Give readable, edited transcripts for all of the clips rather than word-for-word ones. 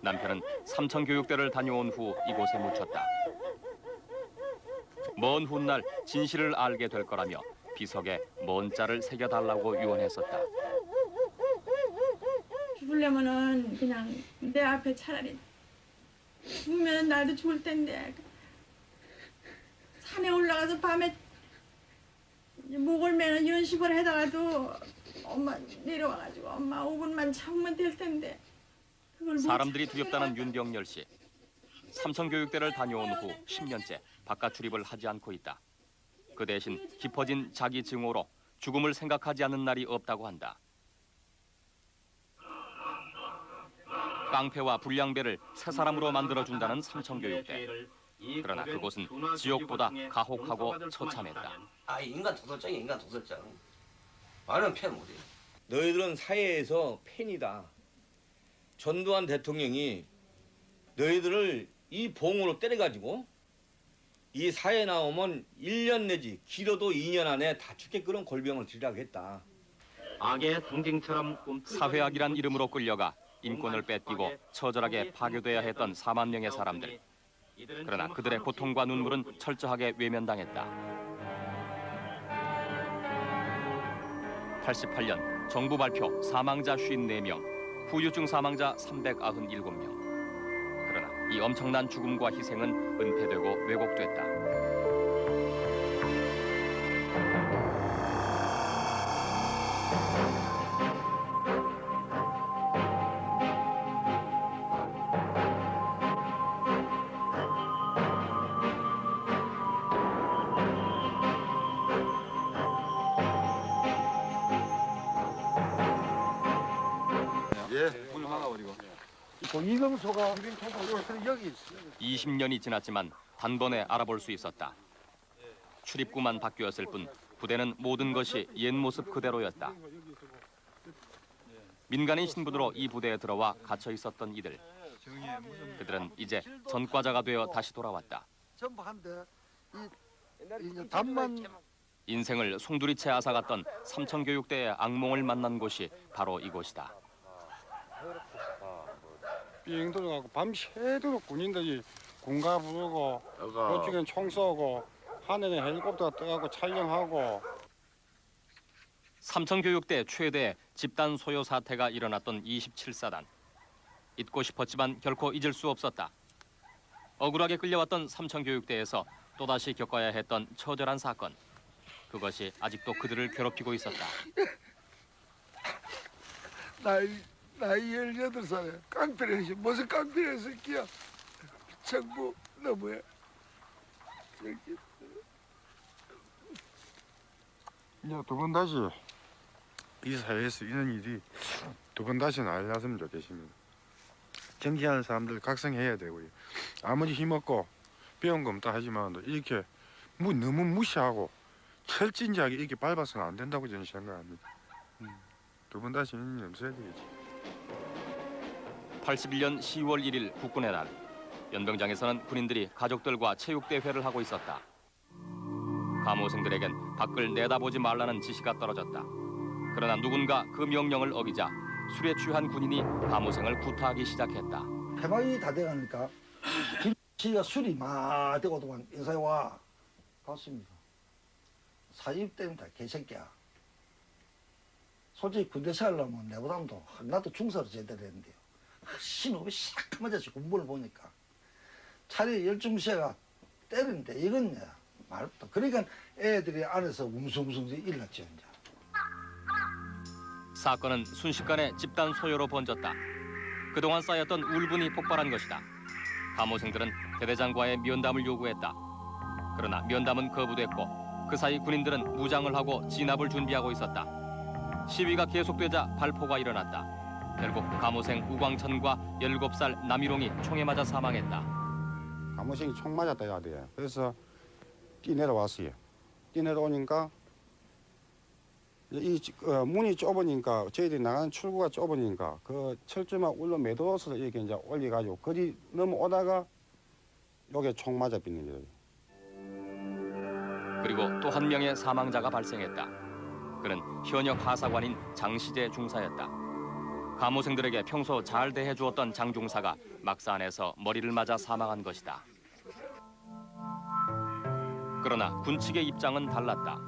남편은 삼천교육대를 다녀온 후 이곳에 묻혔다. 먼 훗날 진실을 알게 될 거라며 비석에 먼 자를 새겨달라고 유언했었다. 죽으려면은 그냥 내 앞에 차라리 죽으면 나도 죽을 텐데 산에 올라가서 밤에 목을 매는 연습을 해다가도 엄마 내려와가지고 엄마 5분만 참으면 될 텐데 그걸 사람들이 두렵다는 윤병열 씨. 삼천교육대를 다녀온 후 10년째 바깥 출입을 하지 않고 있다. 그 대신 깊어진 자기 증오로 죽음을 생각하지 않는 날이 없다고 한다. 깡패와 불량배를 새 사람으로 만들어준다는 삼천교육대. 그러나 그곳은 지옥보다 가혹하고 처참했다. 인간 도살장이야, 인간 도살장. 말은 편 못해. 너희들은 사회에서 팬이다. 전두환 대통령이 너희들을 이 봉으로 때려가지고 이 사회에 나오면 1년 내지 길어도 2년 안에 다 죽게 끓은 골병을 들이라고 했다. 악의 상징처럼 사회악이란 이름으로 끌려가 인권을 뺏기고 처절하게 파괴돼야 했던 4만 명의 사람들. 그러나 그들의 고통과 눈물은 철저하게 외면당했다. 88년 정부 발표 사망자 54명, 후유증 사망자 397명. 그러나 이 엄청난 죽음과 희생은 은폐되고 왜곡됐다. 물 막아버리고. 이금소가 여기 있어. 20년이 지났지만 단번에 알아볼 수 있었다. 출입구만 바뀌었을 뿐 부대는 모든 것이 옛 모습 그대로였다. 민간인 신분으로 이 부대에 들어와 갇혀 있었던 이들. 그들은 이제 전과자가 되어 다시 돌아왔다. 전부 한데 이 담만 인생을 송두리째 앗아갔던 삼천교육대의 악몽을 만난 곳이 바로 이곳이다. 비행 들어가고 밤새도록 군인들이 군가 부르고 도중엔 총 쏘고 하늘에 헬리콥터가 떠가고 촬영하고. 삼천교육대 최대 집단 소요 사태가 일어났던 27사단. 잊고 싶었지만 결코 잊을 수 없었다. 억울하게 끌려왔던 삼천교육대에서 또다시 겪어야 했던 처절한 사건. 그것이 아직도 그들을 괴롭히고 있었다. 나이 18살에 깡패를 했어. 무슨 깡패를 했어, 끼야. 정부 너무해. 이제 두 번 다시 이 사회에서 이런 일이 두 번 다시는 안 일어났으면 좋겠습니다. 정치하는 사람들 각성해야 되고요. 아무리 힘없고 배운 거 없다 하지만 이렇게 너무 무시하고 철진지하게 이렇게 밟아서는 안 된다고 저는 생각합니다. 두 번 다시 이런 일 없어야 되겠지. 81년 10월 1일 국군의 날. 연병장에서는 군인들이 가족들과 체육대회를 하고 있었다. 감호생들에겐 밖을 내다보지 말라는 지시가 떨어졌다. 그러나 누군가 그 명령을 어기자 술에 취한 군인이 감호생을 구타하기 시작했다. 해방이 다 돼가니까 김씨가 술이 막 되고도만 인사에 와. 봤습니다. 사집 때문에 다 개새끼야. 솔직히 군대 생활하면 내보다도 나도 중사로 제대로 했는데요. 신호비 시작하면 군부를 보니까 차라리 열중시가 때리는데 이건 말부터. 그러니까 애들이 안에서 웅성웅성 일났죠. 이제. 사건은 순식간에 집단 소요로 번졌다. 그동안 쌓였던 울분이 폭발한 것이다. 감호생들은 대대장과의 면담을 요구했다. 그러나 면담은 거부됐고 그 사이 군인들은 무장을 하고 진압을 준비하고 있었다. 시위가 계속되자 발포가 일어났다. 결국 감호생 우광천과 17살 남일홍이 총에 맞아 사망했다. 감호생이 총 맞았다 해야 돼. 그래서 뛰내려왔어요. 뛰내려오니까 이 문이 좁으니까 저희들이 나가는 출구가 좁으니까 그 철조망 울러 매도로서 이렇게 이제 올려가지고 거리 넘어오다가 여기에 총 맞아 빗는 거예요. 그리고 또 한 명의 사망자가 발생했다. 그는 현역 하사관인 장시재 중사였다. 감호생들에게 평소 잘 대해주었던 장중사가 막사 안에서 머리를 맞아 사망한 것이다. 그러나 군 측의 입장은 달랐다.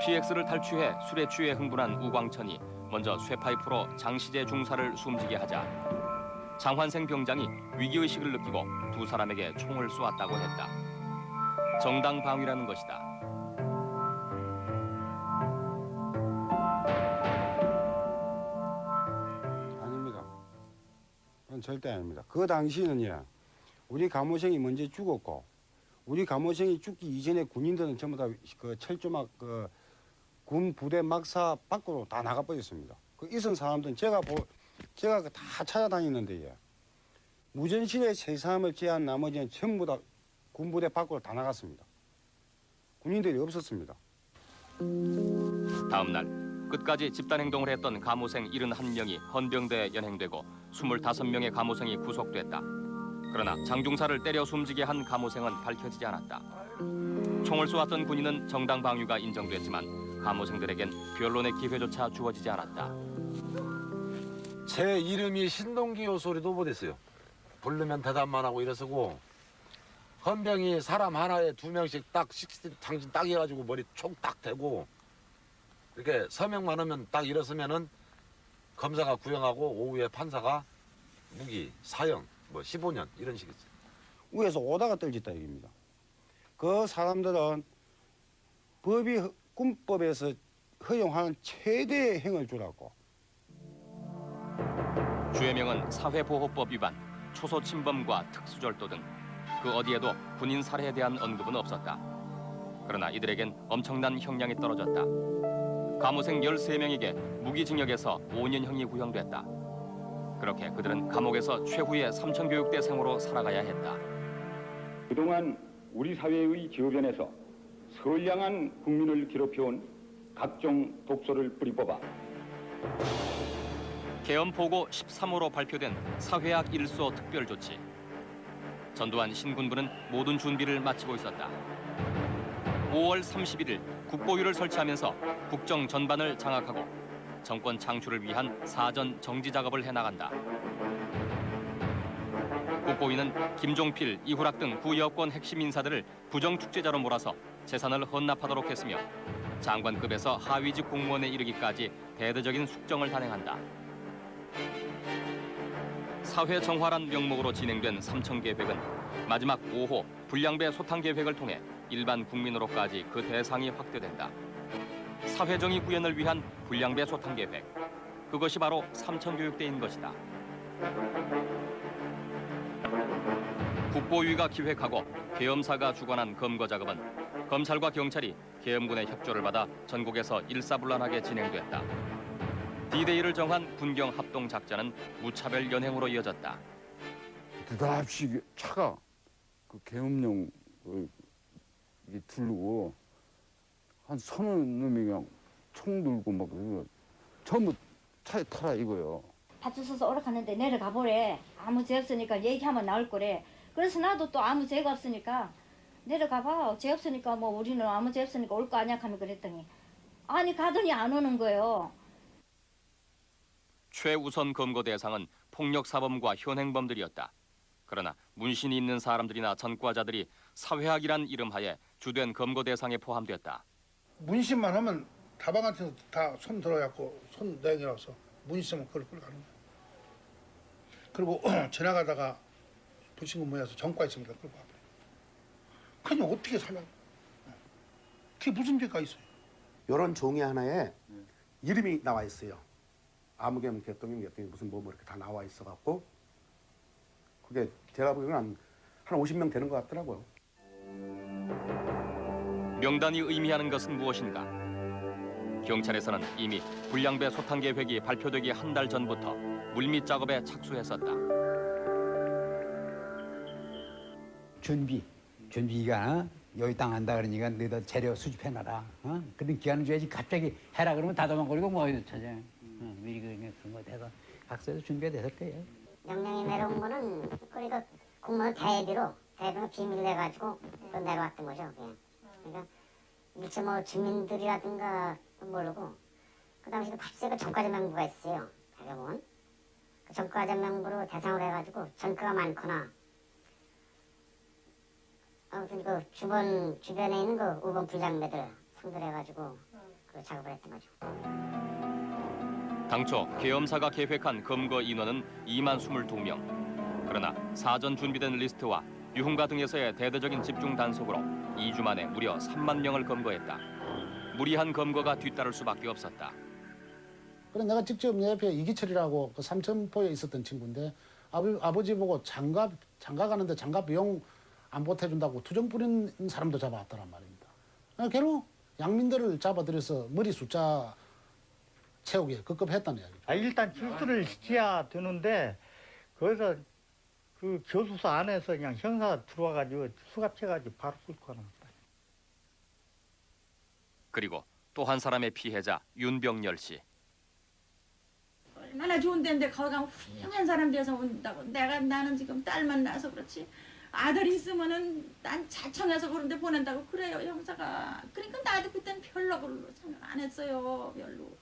PX를 탈취해 술에 취해 흥분한 우광천이 먼저 쇠파이프로 장시재 중사를 숨지게 하자 장환생 병장이 위기의식을 느끼고 두 사람에게 총을 쏘았다고 했다. 정당 방위라는 것이다. 아닙니다. 그건 절대 아닙니다. 그 당시에는요, 우리 감호생이 먼저 죽었고, 우리 감호생이 죽기 이전에 군인들은 전부 다 그 철조막 군 부대 막사 밖으로 다 나가버렸습니다. 그 있은 사람들은 제가 다 찾아다니는데요. 무전실에 세 사람을 제한 나머지는 전부 다 군부대 밖으로 다 나갔습니다. 군인들이 없었습니다. 다음 날 끝까지 집단 행동을 했던 감호생 71명이 헌병대에 연행되고 25명의 감호생이 구속됐다. 그러나 장중사를 때려 숨지게 한 감호생은 밝혀지지 않았다. 총을 쏘았던 군인은 정당 방위가 인정됐지만 감호생들에겐 변론의 기회조차 주어지지 않았다. 제 이름이 신동기요 소리도 못했어요. 부르면 대답만 하고 이랬었고 헌병이 사람 하나에 2명씩 딱 장신 딱 해가지고 머리 총 딱 대고 이렇게 서명만 하면 딱 일었으면은 검사가 구형하고 오후에 판사가 무기, 사형, 뭐 15년 이런 식이었어요. 위에서 오다가 떨어졌다 얘기입니다. 그 사람들은 군법에서 허용하는 최대의 행을 주라고. 주해명은 사회보호법 위반, 초소침범과 특수절도 등 그 어디에도 군인 살해에 대한 언급은 없었다. 그러나 이들에겐 엄청난 형량이 떨어졌다. 감호생 13명에게 무기징역에서 5년형이 구형됐다. 그렇게 그들은 감옥에서 최후의 삼천교육대 생으로 살아가야 했다. 그동안 우리 사회의 저변에서 선량한 국민을 괴롭혀온 각종 독소를 뿌리뽑아 계엄보고 13호로 발표된 사회학 일소 특별조치. 전두환 신군부는 모든 준비를 마치고 있었다. 5월 31일 국보위를 설치하면서 국정 전반을 장악하고 정권 창출을 위한 사전 정지 작업을 해나간다. 국보위는 김종필, 이후락 등 구여권 핵심 인사들을 부정축제자로 몰아서 재산을 헌납하도록 했으며 장관급에서 하위직 공무원에 이르기까지 대대적인 숙정을 단행한다. 사회 정화란 명목으로 진행된 삼천계획은 마지막 5호 불량배 소탕 계획을 통해 일반 국민으로까지 그 대상이 확대된다. 사회정의 구현을 위한 불량배 소탕 계획. 그것이 바로 삼천교육대인 것이다. 국보위가 기획하고 계엄사가 주관한 검거 작업은 검찰과 경찰이 계엄군의 협조를 받아 전국에서 일사불란하게 진행됐다. D-Day를 정한 군경 합동 작전은 무차별 연행으로 이어졌다. 드랍시 차가 그 계엄용 이게 두르고 한 30놈이 그냥 총 들고 막 전부 차에 타라 이거요. 파출소에서 오락하는데 내려가 보래. 아무 죄 없으니까 얘기하면 나올 거래. 그래서 나도 또 아무 죄가 없으니까 내려가 봐. 죄 없으니까 뭐 우리는 아무 죄 없으니까 올 거 아니야 하면 그랬더니 아니 가더니 안 오는 거예요. 최우선 검거 대상은 폭력사범과 현행범들이었다. 그러나 문신이 있는 사람들이나 전과자들이 사회학이란 이름하에 주된 검거 대상에 포함됐다. 문신만 하면 다방한테서 다 손 들어갖고 손 내밀어서 문신만 그걸 끌어가는 거야. 그리고 지나가다가 도시군 모여서 전과 있으면 끌고 와버려. 그냥 어떻게 살라고. 그게 무슨 죄가 있어요. 이런 종이 하나에 이름이 나와 있어요. 아무개면 개똥이 무슨 뭐 이렇게 다 나와 있어갖고 그게 제가 보기에는 한 50명 되는 것 같더라고요. 명단이 의미하는 것은 무엇인가? 경찰에서는 이미 불량배 소탕 계획이 발표되기 한 달 전부터 물밑 작업에 착수했었다. 준비가 여기 땅 한다 그러니까 너희들 재료 수집해놔라. 그런 기한을 줘야지 갑자기 해라 그러면 다 도망거리고 뭐 어디서 찾아. 미리 그런 거 돼서 각서에서 준비가 됐을 거예요. 명령이 내려온 거는 그러니까 공무원 대비로 비밀 내가지고 내려왔던 거죠. 그냥. 그러니까 미처 뭐 주민들이라든가 모르고 그 당시에 밥세가 전과자 명부가 있어요. 병원. 그 전과 전명부로 대상으로 해가지고 전과가 많거나 아무튼 그 주변에 있는 그 5번 불장매들 선별해가지고 그 작업을 했던 거죠. 당초 계엄사가 계획한 검거 인원은 2만 22명. 그러나 사전 준비된 리스트와 유흥가 등에서의 대대적인 집중 단속으로 2주 만에 무려 3만 명을 검거했다. 무리한 검거가 뒤따를 수밖에 없었다. 그래 내가 직접 내 옆에 이기철이라고 그 삼천포에 있었던 친구인데 아버지 보고 장가 가는데 장가 비용 안 보태준다고 투정 부리는 사람도 잡아왔더란 말입니다. 걔로 양민들을 잡아들여서 머리 숫자 채우기에 급급했다는 이야기죠. 일단 출두를 시켜야 되는데 거기서 그 교수소 안에서 그냥 형사가 들어와가지고 수갑채가지고 바로 끌고 가는 거다. 그리고 또 한 사람의 피해자 윤병열 씨. 얼마나 좋은 데인데 거기 가면 훌륭한 사람 돼서 온다고. 나는 지금 딸만 낳아서 그렇지. 아들이 있으면은 난 자청해서 그런 데 보낸다고 그래요 형사가. 그러니까 나도 그때는 별로 생각 안 했어요 별로.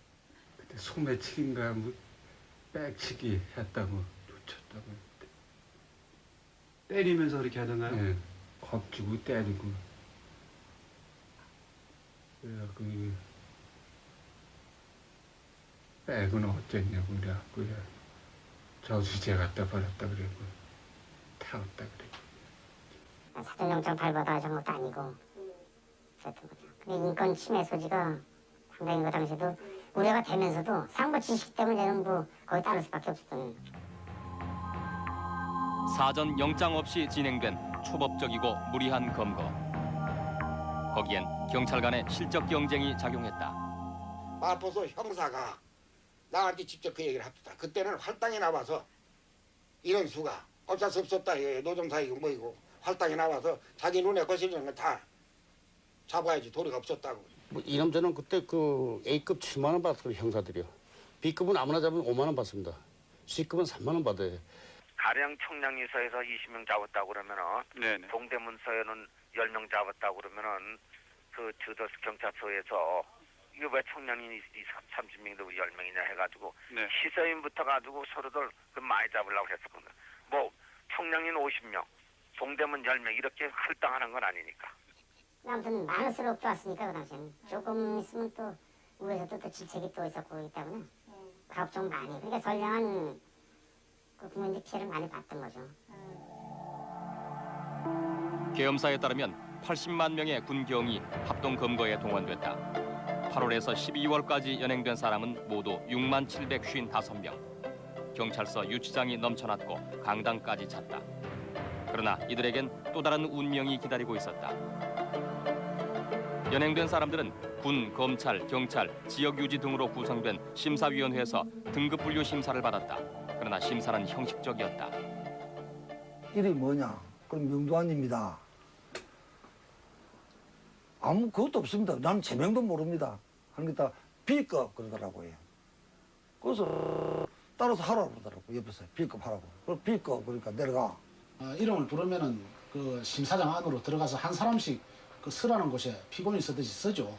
그때 소매치기인가 뭐 백치기 했다고 놓쳤다고. 때리면서 그렇게 하던가요? 네, 겁주고 때리고. 그 백은 어쨌냐고 그래갖고 저수지에 갖다 버렸다 그래고 태웠다 그래. 사전영장 발부하다 한 것도 아니고 그랬던 거죠. 근데 인권 침해 소지가 상당히 그 당시에도 우려가 되면서도 상부 지식 때문에 뭐 거의 따를 수밖에 없었던. 사전 영장 없이 진행된 초법적이고 무리한 검거. 거기엔 경찰 간의 실적 경쟁이 작용했다. 마포소 형사가 나한테 직접 그 얘기를 합니다. 그때는 활당에 나와서 이런 수가 어쩔 수 없었다. 노정사이고 뭐이고 활당에 나와서 자기 눈에 거슬리는 건 다 잡아야지 도리가 없었다고. 뭐 이남자는 그때 그 A급 7만 원 받았거든요 형사들이요. B급은 아무나 잡으면 5만 원 받습니다. C급은 3만 원 받아요. 가령 청량리서에서 20명 잡았다고 그러면은 동대문서에는 10명 잡았다고 그러면은 그 주도스 경찰서에서 이거 왜 청량리 30명도 10명이냐 해가지고 시서인부터 가지고 서로들 그 많이 잡으려고 했었거든. 뭐 청량리는 50명, 동대문 10명 이렇게 할당하는 건 아니니까. 아무튼 많을수록 좋았으니까 그 당시에는 조금 있으면 또 위에서도 또 질책이 또 있었고 그렇기 때문에 가업 좀 많이. 그러니까 선량한 그 국민들 피해를 많이 봤던 거죠. 계엄사에 따르면 80만 명의 군경이 합동 검거에 동원됐다. 8월에서 12월까지 연행된 사람은 모두 6만 755명. 경찰서 유치장이 넘쳐났고 강당까지 찼다. 그러나 이들에겐 또 다른 운명이 기다리고 있었다. 연행된 사람들은 군, 검찰, 경찰, 지역유지 등으로 구성된 심사위원회에서 등급 분류 심사를 받았다. 그러나 심사는 형식적이었다. 이름이 뭐냐? 그럼 명도환입니다. 아무 그것도 없습니다. 나는 제명도 모릅니다. 그러니까 B급 그러더라고요. 그래서 따라서 하라고 그러더라고요. 옆에서 B급 하라고. 그럼 B급 그러니까 내려가. 이름을 부르면은 그 심사장 안으로 들어가서 한 사람씩 그 서라는 곳에 피고인이 서듯이 서죠.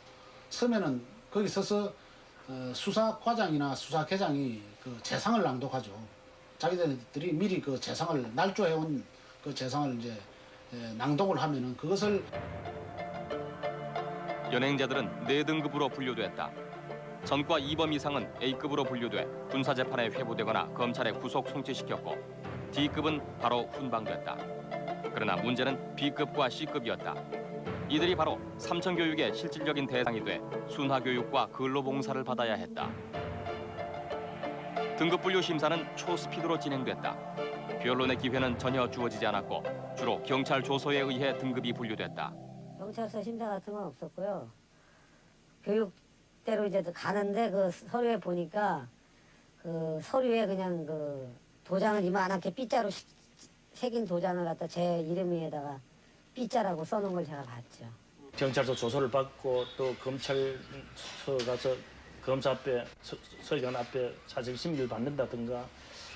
서면은 거기 서서 수사과장이나 수사계장이 그 재상을 낭독하죠. 자기들이 미리 그 재상을 날조해온 그 재상을 이제 낭독을 하면은 그것을 연행자들은 4등급으로 분류됐다. 전과 2범 이상은 A급으로 분류돼 군사재판에 회부되거나 검찰에 구속 송치시켰고 D급은 바로 훈방됐다. 그러나 문제는 B급과 C급이었다. 이들이 바로 삼천교육의 실질적인 대상이 돼 순화교육과 근로봉사를 받아야 했다. 등급 분류 심사는 초스피드로 진행됐다. 변론의 기회는 전혀 주어지지 않았고 주로 경찰 조서에 의해 등급이 분류됐다. 경찰서 심사 같은 건 없었고요. 교육대로 이제 가는데 그 서류에 보니까 그 서류에 그냥 그 도장을 이만하게 B자로 새긴 도장을 갖다 제 이름 위에다가 B자라고 써놓은 걸 제가 봤죠. 경찰서 조서를 받고 또 검찰서 가서 검사 앞에 서기관 앞에 사실 심리를 받는다든가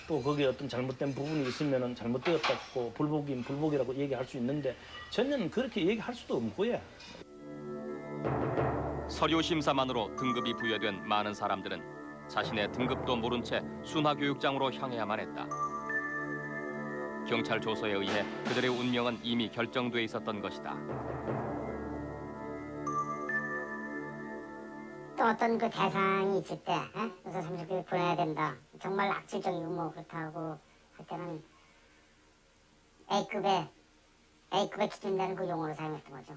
또 거기에 어떤 잘못된 부분이 있으면 잘못되었다고 불복이면 불복이라고 얘기할 수 있는데 전혀 그렇게 얘기할 수도 없고요. 서류 심사만으로 등급이 부여된 많은 사람들은 자신의 등급도 모른 채 순화교육장으로 향해야만 했다. 경찰 조서에 의해 그들의 운명은 이미 결정돼 있었던 것이다. 또 어떤 그 대상이 있을 때 그래서 30개 보내야 된다. 정말 악질적이고 뭐 그렇다고 할 때는 A급에 기준되는 그 용어를 사용했던 거죠.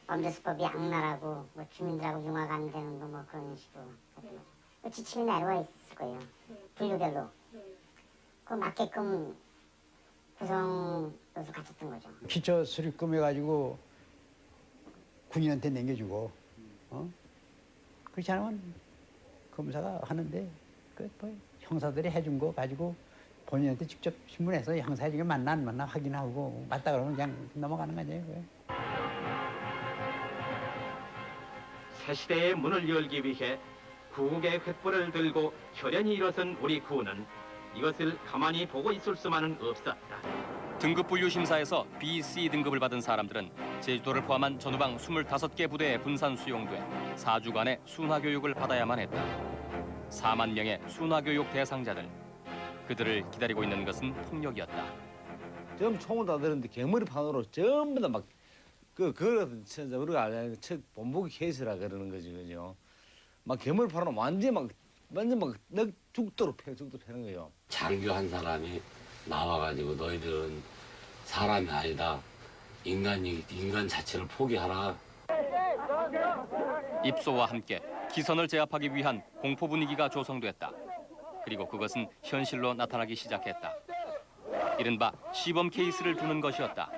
범죄수법이 악랄하고 뭐 주민들하고 융화가 안 되는 뭐 그런 식으로 했던 거죠. 그 지침이 내려와 있을 거예요. 분류별로. 그 맞게끔 구성해서 갖췄던 거죠. 기초 수리금 해가지고 군인한테 남겨주고, 그렇지 않으면 검사가 하는데 뭐 형사들이 해준 거 가지고 본인한테 직접 신문해서 형사 중에 맞나 안 맞나 확인하고 맞다 그러면 그냥 넘어가는 거죠. 새 시대의 문을 열기 위해 구국의 횃불을 들고 혈연히 일어선 우리 군은 이것을 가만히 보고 있을 수만은 없었다. 등급 분류 심사에서 B, C 등급을 받은 사람들은 제주도를 포함한 전후방 25개 부대에 분산 수용돼 4주간의 순화교육을 받아야만 했다. 4만 명의 순화교육 대상자들. 그들을 기다리고 있는 것은 폭력이었다. 전부 총을 다 들었는데 개머리판으로 전부 다 막 그거는 진짜 우리가 알아야 첫 본보기 케이스라 그러는 거지, 그죠? 막 개머리판으로 완전 막 죽도록 패는 거예요. 장교 한 사람이 나와가지고 너희들은 사람이 아니다. 인간 자체를 포기하라. 입소와 함께 기선을 제압하기 위한 공포 분위기가 조성됐다. 그리고 그것은 현실로 나타나기 시작했다. 이른바 시범 케이스를 두는 것이었다.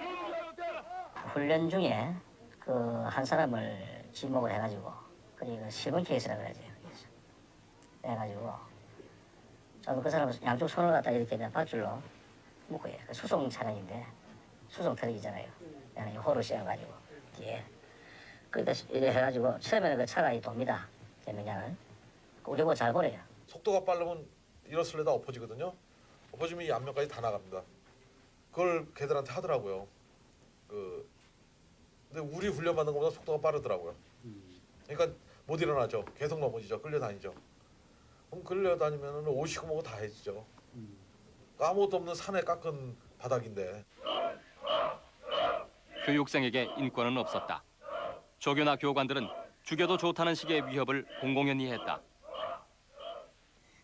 훈련 중에 그 한 사람을 지목을 해가지고 그리고 시범 케이스라 그러지. 해가지고 저는 그 사람 양쪽 손을 갖다 이렇게 그냥 밧줄로 묶어요. 그 수송 차량인데 수송 트럭이잖아요. 그냥 호를 씌워가지고 뒤에 그러다 이래 해가지고 처음에는 그 차가 돕니다. 개명장을 우리 보고 잘 보래요. 속도가 빠르면 일어설려다 엎어지거든요. 엎어지면 이 앞면까지 다 나갑니다. 그걸 걔들한테 하더라고요. 근데 우리 훈련받는 것보다 속도가 빠르더라고요. 그러니까 못 일어나죠. 계속 넘어지죠. 끌려다니죠. 그럼 끌려다니면 오시고 뭐고 다 해지죠. 아무것도 없는 산에 깎은 바닥인데. 교육생에게 인권은 없었다. 조교나 교관들은 죽여도 좋다는 식의 위협을 공공연히 했다.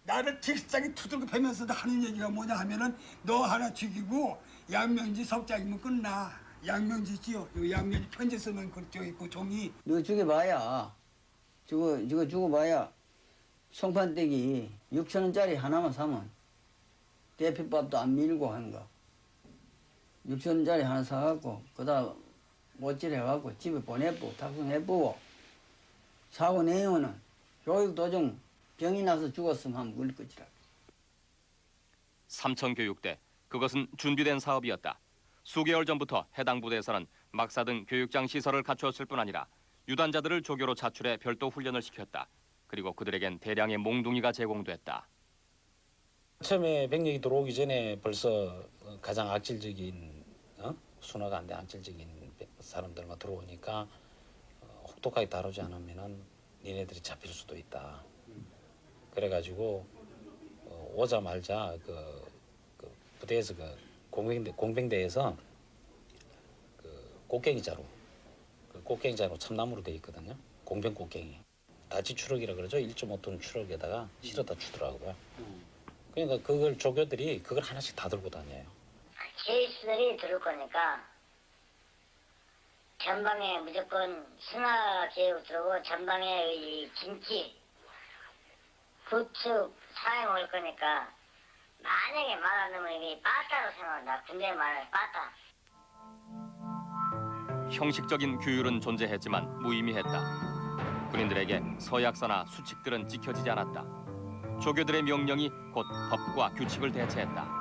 나를 직장에 두들겨 패면서 하는 얘기가 뭐냐 하면은 너 하나 죽이고 양명지 석장이면 끝나. 양명지지요. 양명지 편지 쓰면 그쪽 있고 종이. 너 죽여봐야 저거 죽어봐야 송판떼기 6,000원짜리 하나만 사면 대피밥도 안 밀고 하는 거. 6,000원짜리 하나 사갖고 그다음 못질 해갖고 집에 보내보고 탁송해보고 사고 내용은 교육도중 병이 나서 죽었으면 하면 물릴 것이라. 삼천교육대, 그것은 준비된 사업이었다. 수개월 전부터 해당 부대에서는 막사 등 교육장 시설을 갖추었을 뿐 아니라 유단자들을 조교로 자출해 별도 훈련을 시켰다. 그리고 그들에겐 대량의 몽둥이가 제공됐다. 처음에 병력이 들어오기 전에 벌써 가장 악질적인 순화가 안 된 악질적인 사람들만 들어오니까 혹독하게 다루지 않으면은 니네들이 잡힐 수도 있다. 그래가지고 오자마자 그 부대에서 공병대에서 꽃갱이자루, 꽃갱이자루 참나무로 돼 있거든요. 공병 꽃갱이. 다치 추럭이라 그러죠. 1.5톤 추럭에다가 실어다 주더라고요. 그러니까 그걸 조교들이 그걸 하나씩 다 들고 다녀요. 케이스들이 들을 거니까 전방에 무조건 순화 계획 들어오고 전방에 이 김치, 부축 사용 올 거니까 만약에 말 안 하면 이게 빠따로 생각한다. 군대 말을 빠따. 형식적인 규율은 존재했지만 무의미했다. 군인들에게 서약서나 수칙들은 지켜지지 않았다. 조교들의 명령이 곧 법과 규칙을 대체했다.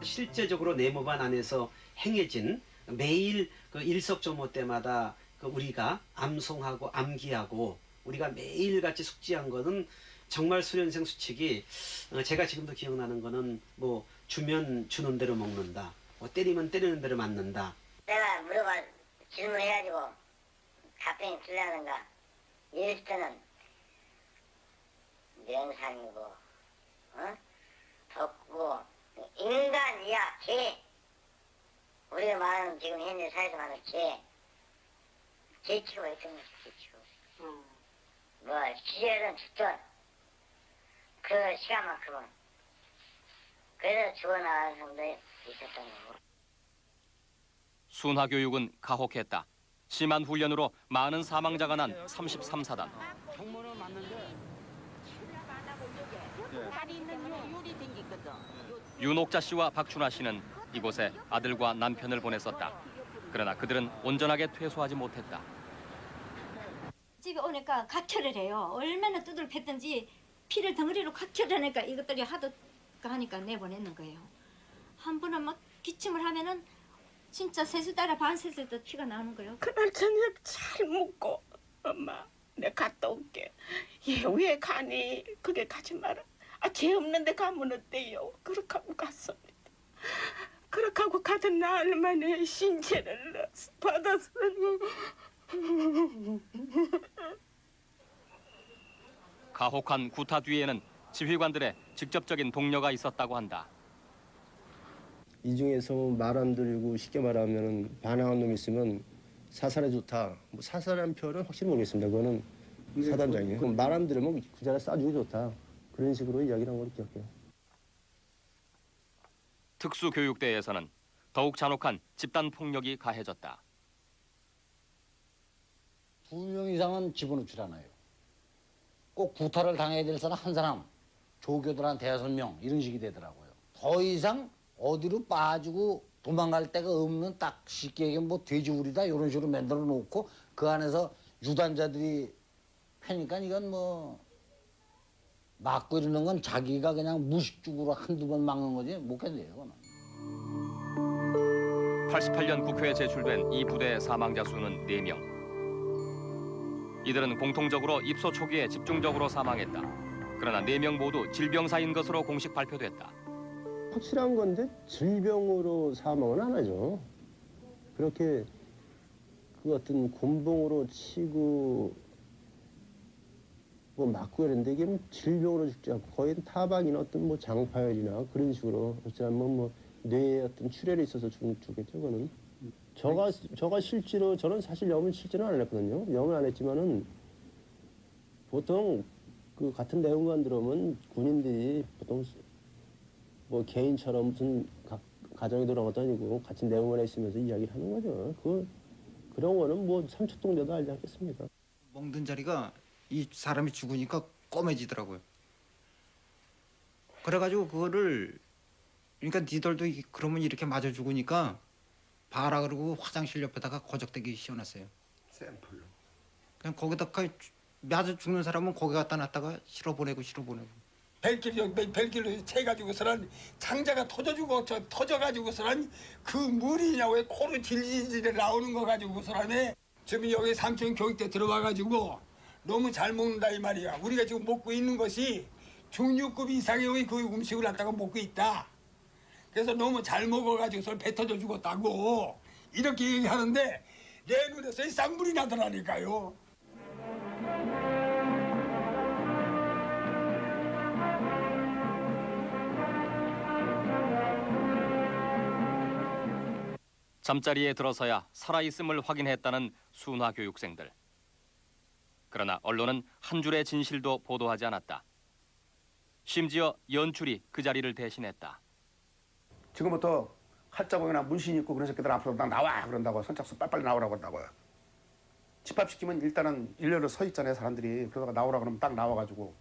실제적으로 내무반 안에서 행해진 매일 그 일석조모 때마다 그 우리가 암송하고 암기하고 우리가 매일같이 숙지한 거는 정말 수련생 수칙이 제가 지금도 기억나는 거는 뭐 주면 주는 대로 먹는다. 뭐 때리면 때리는 대로 맞는다. 내가 물어봐 질문해가지고 답변이 틀리다든가 이럴 때는 명상이고, 덕고, 인간이야, 개. 우리가 말하는 지금 현재 사회에서 말하는 개치고 있던 거지, 개치고. 뭐, 기절은 죽든, 그 시간만큼은. 그래서 죽어나가는 사람들이 있었던 거고. 순화교육은 가혹했다. 심한 훈련으로 많은 사망자가 난 33사단. 경무는 맞는데 다리 있는 요리 생겼거든. 윤옥자 씨와 박춘화 씨는 이곳에 아들과 남편을 보냈었다. 그러나 그들은 온전하게 퇴소하지 못했다. 집에 오니까 각혈을 해요. 얼마나 두들 팼든지 피를 덩어리로 각혈하니까 이것들이 하도 하니까 내보내는 거예요. 한 번은 막 기침을 하면은 진짜 세수 따라 반세수 때 피가 나오는 거예요. 그날 저녁 잘 묵고 엄마 내가 갔다 올게. 얘 왜 가니? 그게 가지 마라. 죄 없는데 가면 어때요? 그렇게 하고 갔습니다. 그렇게 하고 가던 날 만에 신체를 받았으니 가혹한 구타 뒤에는 지휘관들의 직접적인 동료가 있었다고 한다. 이 중에서 말 안 들리고 쉽게 말하면 반항한 놈이 있으면 사살해 좋다. 뭐 사살한 표현은 확실히 모르겠습니다. 그거는 사단장이에요. 그럼 말 안 들으면 그 자리에 쏴주기 좋다. 그런 식으로 이야기를 한 걸 기억해요. 특수교육대에서는 더욱 잔혹한 집단 폭력이 가해졌다. 2명 이상은 집어넣질 않아요. 꼭 구타를 당해야 될 사람 한 사람, 조교들 한 5명 이런 식이 되더라고요. 더 이상 어디로 빠지고 도망갈 데가 없는 딱 쉽게 얘기하면 뭐 돼지우리다 이런 식으로 만들어 놓고 그 안에서 유단자들이 패니까 이건 뭐 막고 이러는 건 자기가 그냥 무식죽으로 한두 번 막는 거지 못 견뎌요. 그건. 88년 국회에 제출된 이 부대의 사망자 수는 4명. 이들은 공통적으로 입소 초기에 집중적으로 사망했다. 그러나 4명 모두 질병사인 것으로 공식 발표됐다. 확실한 건데 질병으로 사망은 안 하죠. 그렇게 그 어떤 곤봉으로 치고 뭐 맞고 이랬는데 이게 뭐 질병으로 죽지 않고 거의 타박이나 어떤 뭐 장파열이나 그런 식으로 어쩌면 뭐 뇌에 어떤 출혈이 있어서 죽겠죠. 그거는 저가 실제로 저는 사실 염은 실제는 안 했거든요. 염은 안 했지만은 보통 그 같은 내용만 들어오면 군인들이 보통 뭐 개인처럼 무슨 가정에 들어온 것도 아니고 같이 내용을 있으면서 이야기를 하는 거죠. 그런 거는 뭐 삼척동자도 알지 않겠습니까? 멍든 자리가 이 사람이 죽으니까 꼬매지더라고요. 그래가지고 그거를 그러니까 니들도 그러면 이렇게 맞아 죽으니까 봐라 그러고 화장실 옆에다가 거적대기 씌워놨어요. 샘플로. 그냥 거기다가 맞아 죽는 사람은 거기 갖다 놨다가 실어보내고. 벨길로 채가지고서는 장자가 터져가지고서는 그 물이냐 왜 코로 질질 나오는 거 가지고서는 지금 여기 삼촌 교육대 들어와가지고 너무 잘 먹는다 이 말이야. 우리가 지금 먹고 있는 것이 중류급 이상의 그 음식을 갖다가 먹고 있다. 그래서 너무 잘 먹어가지고서 배 터져 죽었다고 이렇게 얘기하는데 내 눈에서 쌍불이 나더라니까요. 잠자리에 들어서야 살아있음을 확인했다는 순화 교육생들. 그러나 언론은 한 줄의 진실도 보도하지 않았다. 심지어 연출이 그 자리를 대신했다. 지금부터 한자봉이나 문신 입고 그런 새끼들 앞으로 딱 나와 그런다고 선착순 빨리빨리 나오라고 한다고요. 집합시키면 일단은 일렬로 서 있잖아요 사람들이. 그러다가 나오라 그러면 딱 나와가지고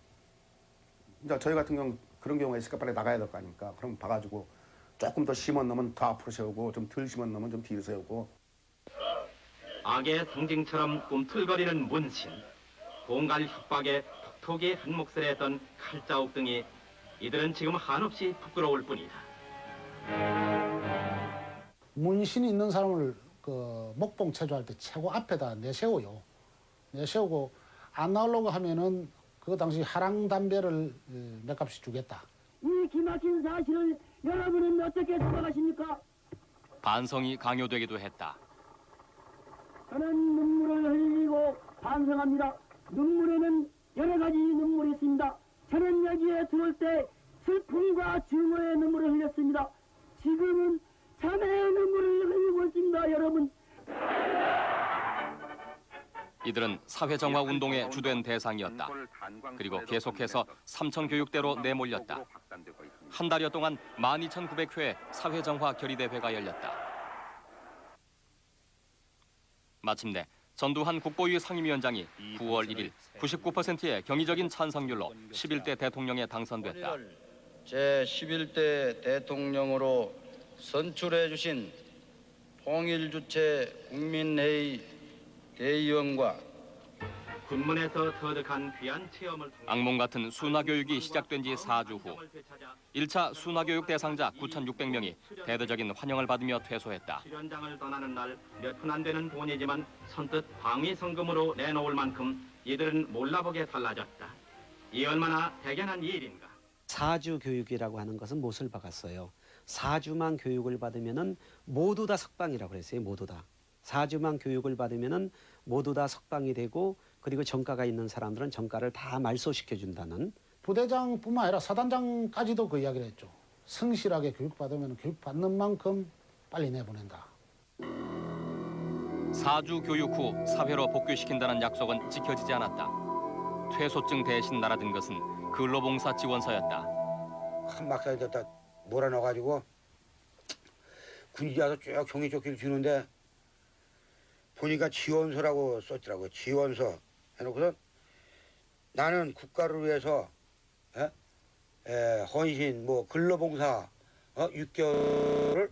이제 저희 같은 경우 그런 경우가 있으니까 빨리 나가야 될 거 아닙니까. 그럼 봐가지고 조금 더 심한 놈은 더 앞으로 세우고 좀 덜 심한 놈은 좀 뒤로 세우고. 악의 상징처럼 꿈틀거리는 문신, 공갈 협박에 톡톡이 한 몫을 했던 칼자국 등이 이들은 지금 한없이 부끄러울 뿐이다. 문신이 있는 사람을 그 목봉 체조할 때 최고 앞에다 내세워요. 내세우고 안 나오려고 하면은 그 당시 하랑 담배를 몇 값씩 주겠다. 이 기막힌 사실을 여러분은 어떻게 생각하십니까? 반성이 강요되기도 했다. 저는 눈물을 흘리고 반성합니다. 눈물에는 여러 가지 눈물이 있습니다. 저는 여기에 들어올 때 슬픔과 증오의 눈물을 흘렸습니다. 지금은 자매의 눈물을 흘리고 있습니다, 여러분. 이들은 사회정화 운동의 주된 대상이었다. 그리고 계속해서 삼청교육대로 내몰렸다. 한 달여 동안 12,900회 사회정화 결의대회가 열렸다. 마침내 전두환 국보위 상임위원장이 9월 1일 99%의 경의적인 찬성률로 11대 대통령에 당선됐다. 제11대 대통령으로 선출해 주신 통일주체 국민회의 대의원과 군문에서 터득한 귀한 체험을 통해 악몽 같은 순화교육이 시작된 지 4주 후 1차 순화교육 대상자 9,600명이 대대적인 환영을 받으며 퇴소했다. 수련장을 떠나는 날 몇 푼 안 되는 돈이지만 선뜻 방위성금으로 내놓을 만큼 이들은 몰라보게 달라졌다. 이 얼마나 대견한 일인가. 사주 교육이라고 하는 것은 못을 박았어요. 4주만 교육을 받으면은 모두 다 석방이라고 그랬어요. 모두 다. 4주만 교육을 받으면은 모두 다 석방이 되고 그리고 정가가 있는 사람들은 정가를 다 말소시켜 준다는. 부대장뿐만 아니라 사단장까지도 그 이야기를 했죠. 성실하게 교육받으면 교육받는 만큼 빨리 내보낸다. 4주 교육 후 사회로 복귀시킨다는 약속은 지켜지지 않았다. 퇴소증 대신 날아든 것은 근로봉사 지원서였다. 한 막사에다 몰아넣어가지고 군인이 와서 쭉 종이조끼를 주는데 보니까 지원서라고 썼더라고요. 지원서 해놓고서 나는 국가를 위해서 헌신, 뭐 근로봉사 6개월을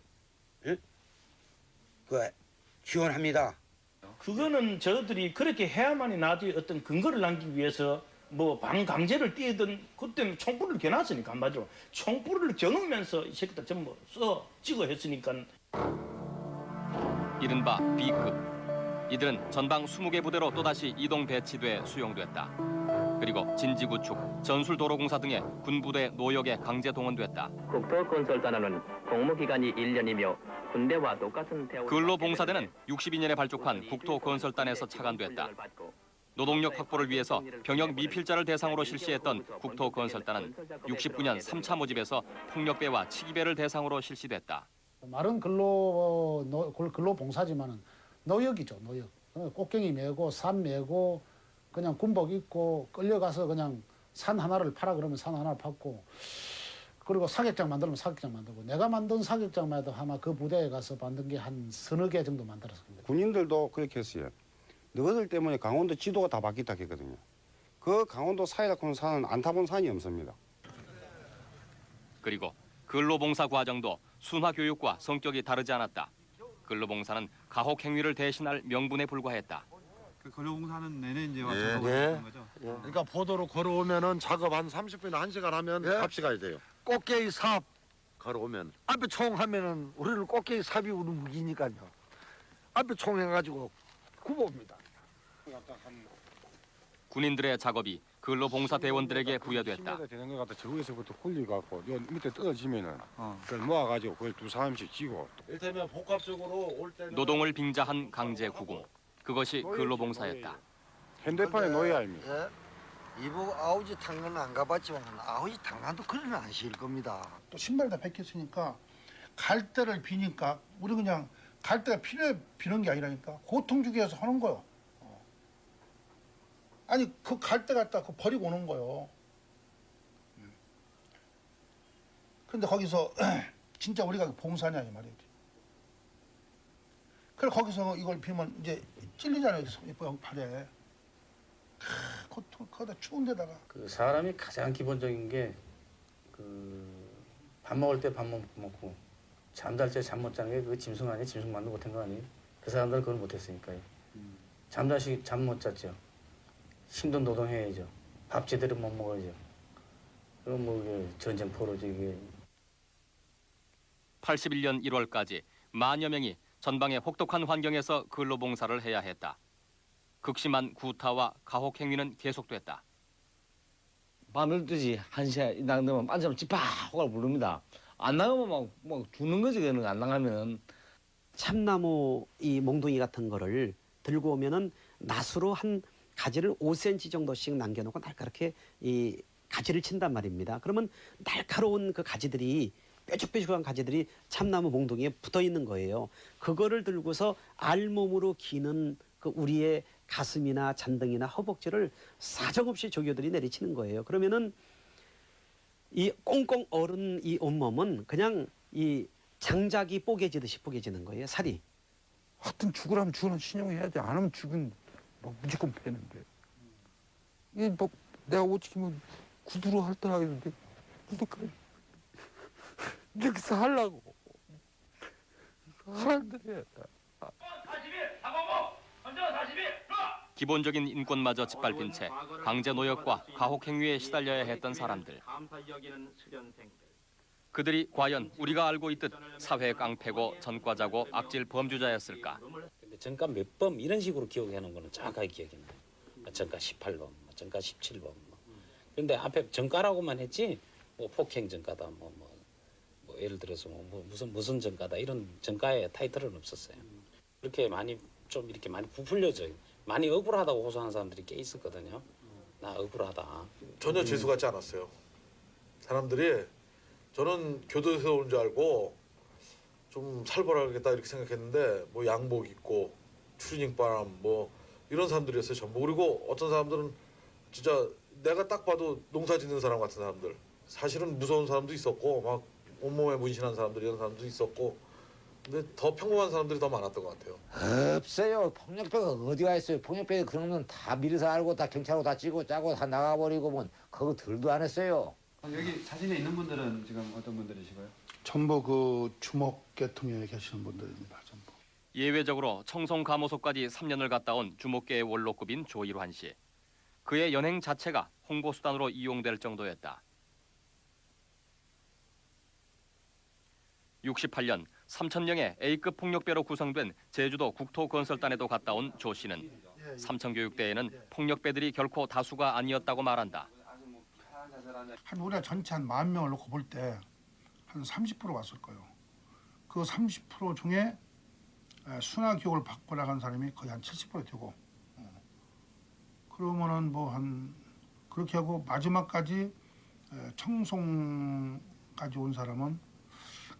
지원합니다. 그거는 저들이 그렇게 해야만이 나중에 어떤 근거를 남기기 위해서 뭐 반강제를 띄우던 그때는 총불을 겨놨으니까 한마디로 총불을 겨누면서 이 새끼들 전부 찍어 했으니까. 이른바 B급. 이들은 전방 20개 부대로 또다시 이동 배치돼 수용됐다. 그리고 진지구축, 전술도로공사 등의 군부대 노역에 강제 동원됐다. 국토건설단은 공무기간이 1년이며 군대와 똑같은 대우. 근로봉사대는 62년에 발족한 국토건설단에서 차관됐다. 노동력 확보를 위해서 병역 미필자를 대상으로 실시했던 국토건설단은 69년 3차 모집에서 폭력배와 치기배를 대상으로 실시됐다. 말은 근로봉사지만은 노역이죠, 노역. 꽃갱이 메고 산 메고 그냥 군복 입고 끌려가서 그냥 산 하나를 파라 그러면 산 하나를 팠고, 그리고 사격장 만들면 사격장 만들고, 내가 만든 사격장만 해도 아마 그 부대에 가서 만든 게 한 서너 개 정도 만들었습니다. 군인들도 그렇게 했어요. 너희들 때문에 강원도 지도가 다 바뀌었다 했거든요. 그 강원도 사이라고는 산은 안 타본 산이 없습니다. 그리고 근로봉사 과정도 순화교육과 성격이 다르지 않았다. 근로봉사는 가혹 행위를 대신할 명분에 불과했다. 그 근로봉사는 내내 이제 와서 예. 하는 거죠. 그러니까 보도로 걸어오면은 작업 한 30분이나 1시간 하면 값이 가야 돼요. 꽃게의 삽 걸어오면. 앞에 총 하면은 우리는 꽃게의 삽이 우리 무기니까요. 앞에 총 해가지고 굽어옵니다. 군인들의 작업이 근로봉사 대원들에게 부여됐다. 되는 것 같아. 저기서부터 굴려갖고 요 밑에 떨어지면은 그걸 모아가지고 그걸 두 사람씩 쥐고. 이를테면 복합적으로 올 때는 노동을 빙자한 강제 구공. 그것이 근로봉사였다. 현대판의 노예 아닙니까? 예? 이보 아우지 탄건 안 가봤지만 아우지 탄간도 그런 안 실 겁니다. 또 신발 다 벗겼으니까 갈대를 비니까 우리 그냥 갈대가 비는 게 아니라니까 고통 주기 위해서 하는 거요. 아니 그 갈대 갖다 그 버리고 오는 거요. 근데 거기서 진짜 우리가 봉사냐 이 말이지. 그래 거기서 이걸 비면 이제 찔리잖아요. 여기 팔에. 고통 거기다 추운 데다가. 그 사람이 가장 기본적인 게 그 밥 먹을 때 밥 못 먹고 잠잘 때 잠 못 자는 게 그 짐승 아니에요? 짐승만도 못한 거 아니에요? 그 사람들은 그걸 못했으니까요. 잠자시 잠 못 잤죠. 힘든 노동해야죠. 밥 제대로 못 먹어야죠. 그럼 뭐 이게 전쟁 포로지 이게. 81년 1월까지 만여 명이 전방의 혹독한 환경에서 근로봉사를 해야 했다. 극심한 구타와 가혹 행위는 계속됐다. 밤 12시, 1시에 나가면 앉으면 집파 호갈 부릅니다. 안 나가면 막 죽는 거지, 그는 안 나가면. 참나무 이 몽둥이 같은 거를 들고 오면은 낫으로 한 가지를 5cm 정도씩 남겨놓고 날카롭게 이 가지를 친단 말입니다. 그러면 날카로운 그 가지들이 뾰족뾰족한 가지들이 참나무 몽둥이에 붙어 있는 거예요. 그거를 들고서 알몸으로 기는 그 우리의 가슴이나 잔등이나 허벅지를 사정없이 조교들이 내리치는 거예요. 그러면은 이 꽁꽁 얼은 이 온몸은 그냥 이 장작이 뽀개지듯이 뽀개지는 거예요. 살이. 하여튼 죽으라면 죽으는 신용해야 돼. 안 하면 죽은 뭐 무조건 패는데. 이게 뭐 내가 어떻게 뭐 구두로 할당하겠는데 구두까지 이렇게 살라고 사람들이. 기본적인 인권마저 짓밟힌 채 강제 노역과 가혹 행위에 시달려야 했던 사람들. 그들이 과연 우리가 알고 있듯 사회 깡패고 전과자고 악질 범죄자였을까? 근데 전과 몇 범 이런 식으로 기억하는 거는 정확하게 기억이 나요. 전과 18범, 전과 17범. 그런데 앞에 전과라고만 했지 뭐 폭행 전과다, 뭐 예를 들어서 뭐 무슨 전과다 이런 전과의 타이틀은 없었어요. 그렇게 많이 좀 이렇게 많이 부풀려져 많이 억울하다고 호소하는 사람들이 꽤 있었거든요. 나 억울하다. 전혀 재수 같지 않았어요. 사람들이 저는 교도소에서 온 줄 알고 좀 살벌하겠다 이렇게 생각했는데 뭐 양복 입고 추리닝 바람 뭐 이런 사람들이었어요 전부. 그리고 어떤 사람들은 진짜 내가 딱 봐도 농사 짓는 사람 같은 사람들. 사실은 무서운 사람도 있었고 막 온몸에 문신한 사람들 이런 사람도 있었고 근데 더 평범한 사람들이 더 많았던 것 같아요. 없어요. 폭력배가 어디가 있어요. 폭력배 그런 건 다 미리서 알고 다 경찰로 다 찍고 짜고 다 나가버리고 뭐 그거 들도 안 했어요. 여기 사진에 있는 분들은 지금 어떤 분들이시고요? 전부 그 주목계통에 계시는 분들입니다. 전부. 예외적으로 청송감호소까지 3년을 갔다 온 주목계의 원로급인 조일환 씨. 그의 연행 자체가 홍보수단으로 이용될 정도였다. 68년 3,000명의 A급 폭력배로 구성된 제주도 국토건설단에도 갔다 온 조 씨는 삼천교육대에는 폭력배들이 결코 다수가 아니었다고 말한다. 한 우리가 전체 한 10,000명을 놓고 볼 때 한 30% 왔을 거예요. 그 30% 중에 순화 교육을 받고 나간 사람이 거의 한 70% 되고 그러면은 뭐 한 그렇게 하고 마지막까지 청송까지 온 사람은